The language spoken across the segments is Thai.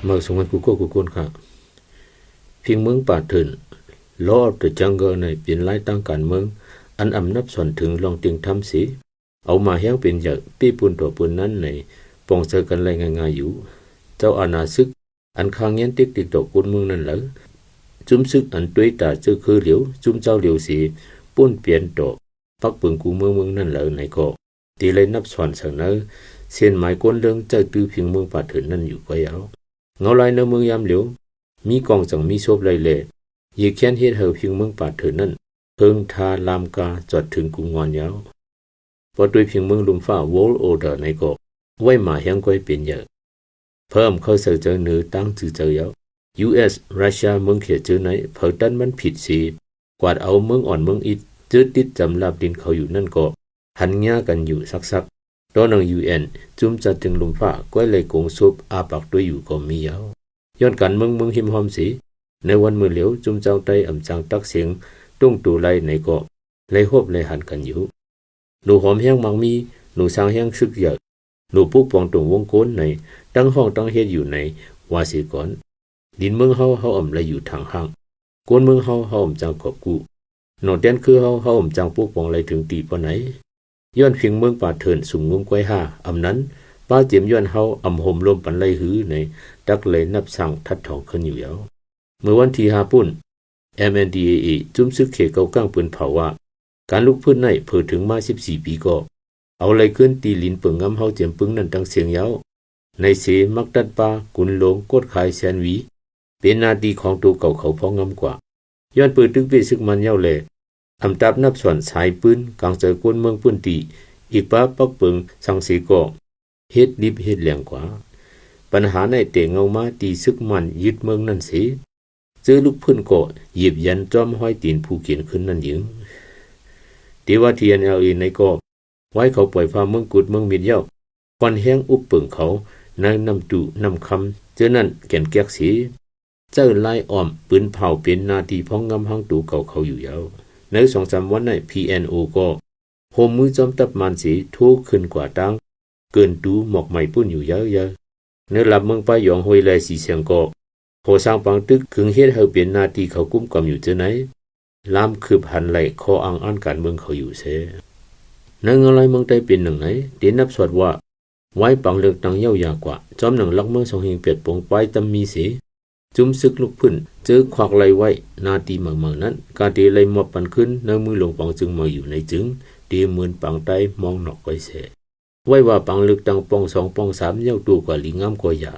มาสงวนกูคนค่ะเพียงเมืองป่าเถินล้อเดอะจังเกิลในเปลี่ยนไล่ตั้งการเมืองอันอำนับส่วนถึงลองเตียงทำสีเอามาแห้งเป็นใหญ่ปีปุ่นตัวปุ่นนั้นในปองเจอกันไรง่ายๆอยู่เจ้าอาณาซึกอันค้างเงี้ยนติ๊กตัวปุ่นเมืองนั่นเหรอจุ้มซึกอันด้วยตาเจอคือเหลียวจุ้มเจ้าเหลียวสีปุ่นเปลี่ยนตัวปักปืนกูเมืองนั่นเหรอในก็ตีเลยนับส่วนเสนอเส้นหมายก้นเรื่องเจ้าตื้อเพียงเมืองป่าเถินนั่นอยู่ก็ยาวเงาลายในเมืองยามเหลียวมีกองจังมีโซบไรเล่ยีเขียนเฮ็ดเฮาเพียงเมืองป่าเถินนั่นเพิงทาลามกาจอดถึงกุงอนยาวพอด้วยเพียงเมืองลุมฟ้า World Order ในก็ไว้มาแห่งก้อยเป็นเยอะเพิ่มเข้าเสือเจอเนื้อตั้งจือเจอยาว US รัสเซียเมืองเขียเจอไหนเผาตันมันผิดสีกวาดเอาเมืองอ่อนเมืองอิดจืดติดจำลาบดินเขาอยู่นั่นก็หันง่ากันอยู่สักตอนนั้น UN จุ่มจัดถึงลุมฟ้าก้อยเลยกงซุบอาปากด้วยอยู่ก็มียาวย้อนกันเมืองหิมหอมสีในวันมือเหลียวจุ่มเจ้าใจอ่ำจังตักเสียงตุ้งตูไลในก็เลยฮบเลยหันกันอยู่หนูหอมแห้งมังมีหนูสร้างแห้งซึกเยอะหนูปุ๊กปองตรงวงโก้นในตั้งห้องตั้งเฮ็ดอยู่ในวาสีก่อนดินเมืองเฮาอ่ำเลยอยู่ทางห้างก้นเมืองเฮาอ่ำจังกอบกูหนอเต้นคือเฮาอ่ำจังปุ๊กปองเลยถึงตีปะไหนย้อนเพียงเมืองป่าเถินสุ่มงุ้มก้อยห้าอ่ำนั้นป้าเจียมย้อนเฮาอ่ำห่มลมปันไลหือในตักเลยนับสั่งทัดทองขึ้นอยู่แล้วเมื่อวันที่5ปุ่น MNDAA จุ่มซึกเขเกาก้างปืนเผาว่าการลุกพื้นในเพิ่ถึงมา14ปีก็เอาอะไรขึ้นตีลินเปิงงำเฮาเจียมปึงนั่นตั้งเสียงยาวในเสมักดัดปากุนหลงกดขายแสนวีเป็นนาดีของตัวเก่าเขาพองำกว่าย้อนปืนตึกเวซึกมันยาวแลอำตับนับส่วนสายปืนกลางเจอกวนเมืองปืนตีอีกป้าปักเปิงสังสีก็เฮ็ดดิบเฮ็ดแหลงกว่าปัญหาในเตะเงามาตีซึกมันยึดเมืองนั่นสิเจอลูกพื้นก็หยิบยันจอมห้อยตีนผู้เขียนขึ้นนั่นหญิงตีว่า TNLA ในก็ไว้เขาปล่อยฟ้าเมืองกุดเมืองมิดเย้าควันแห้งอุบเปิงเขานางนำตุนำคำเจอนั่นแก่นแก๊กสีเจ้าไล่อ้อมปืนเผาเป็นนาทีพ้องงำห้างตูเก่าเขาอยู่ยาวใน2-3 วันใน PNO ก็โฮมมือจอมตับมันสีทุกขึ้นกว่าตั้งเกินตูหมอกใหม่ปุ้นอยู่เยอะเนื้อหลับเมืองป้ายองห้วยแลสีเสียงก็โหสร้างปังตึกขึงเฮ็ดเฮาเป็นนาทีเขากุ้มกำอยู่เจอไหนลามคืบหันไหลคออังอันการเมืองเขาอยู่เสนั่งอะไรเมืองใต้เป็นหนึ่งไหนเดี๋ยวนับสวดว่าไว้ปังเลือกตั้งเย้ายากว่าจอมหนังลักเมืองสองหิงเปียดปงไปตำมีเสจุ่มซึกลุกพื้นเจอควักไหลไว้นาทีเมืองนั้นการตีไหลมอบปันขึ้นเนื้อมือหลวงปังจึงมาอยู่ในจึงตีเหมือนปังใต้มองนอกไว้เสไว้ว่าปังเลือกตั้งปอง2ปอง3เย้าตัวกว่าลิงงามกว่าหยา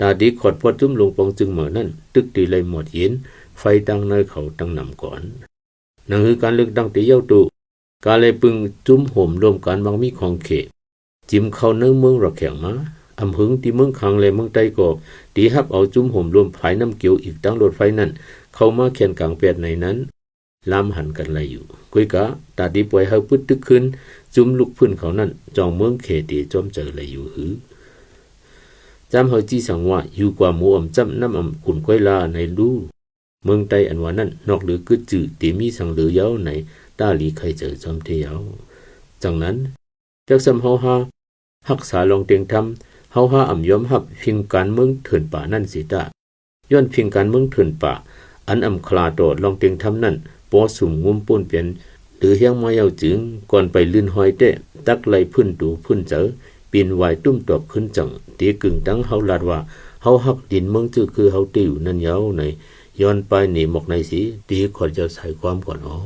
ตาดีขอดพอจุ่มลงปองจึงเหมือนนั้นตึกตีไหลหมดเย็นไฟตั้งในเขาตั้งนำก่อนนั่นคือการเลือกตั้งตีเย้าตัวการเลยปึงจุ่มห่มรวมกันบางมีของเขตจิ้มเข้าเนื้อเมืองระแข็งมาอำหึงที่เมืองคังเลยเมืองใต้ก็ตีฮับเอาจุ่มห่มรวมภายน้ำเกี่ยวอีกตั้งรถไฟนั่นเข้ามาแข่งกลางแปดในนั้นลามหันกันไหลอยู่กุยกะตาดีปล่อยเฮาปึ๊ดตึกขึ้นจุ่มลุกพื้นเขานั่นจองเมืองเขตจอมเจอไหลอยู่หือจำเฮาจี้สังว่าอยู่กว่าหมูอ่ำจำน้ำอ่ำขุนก้อยลาในรู้เมืองใต้อันว่านั้นนอกหรือคือจื่อตีมีสังเหลือยาวในตาลีใครเจอจอมเทียวจากนั้นจากสำเฮาฮาหักษาลองเตียงทำเฮาฮาอ่ำยอมหับพิงการเมืองเถื่อนป่านั่นสิตาย้อนพิงการเมืองเถื่อนป่าอันอ่ำคลาโดดลองเตียงทำนั่นปอสุ่มงุมป่นเปลี่ยนหรือเฮียงมาเยาจึงก่อนไปลื่นหอยเตะตักไหลพื้นดูพื้นเจอปีนไหวตุ้มตอบขึ้นจังตีกึ่งตั้งเฮาลาดว่าเฮาหักดินเมืองจื้อคือเฮาติวนั่นยาวในย้อนไปหนีหมอกในสีตีขอดจะใส่ความก่อนอ๋อ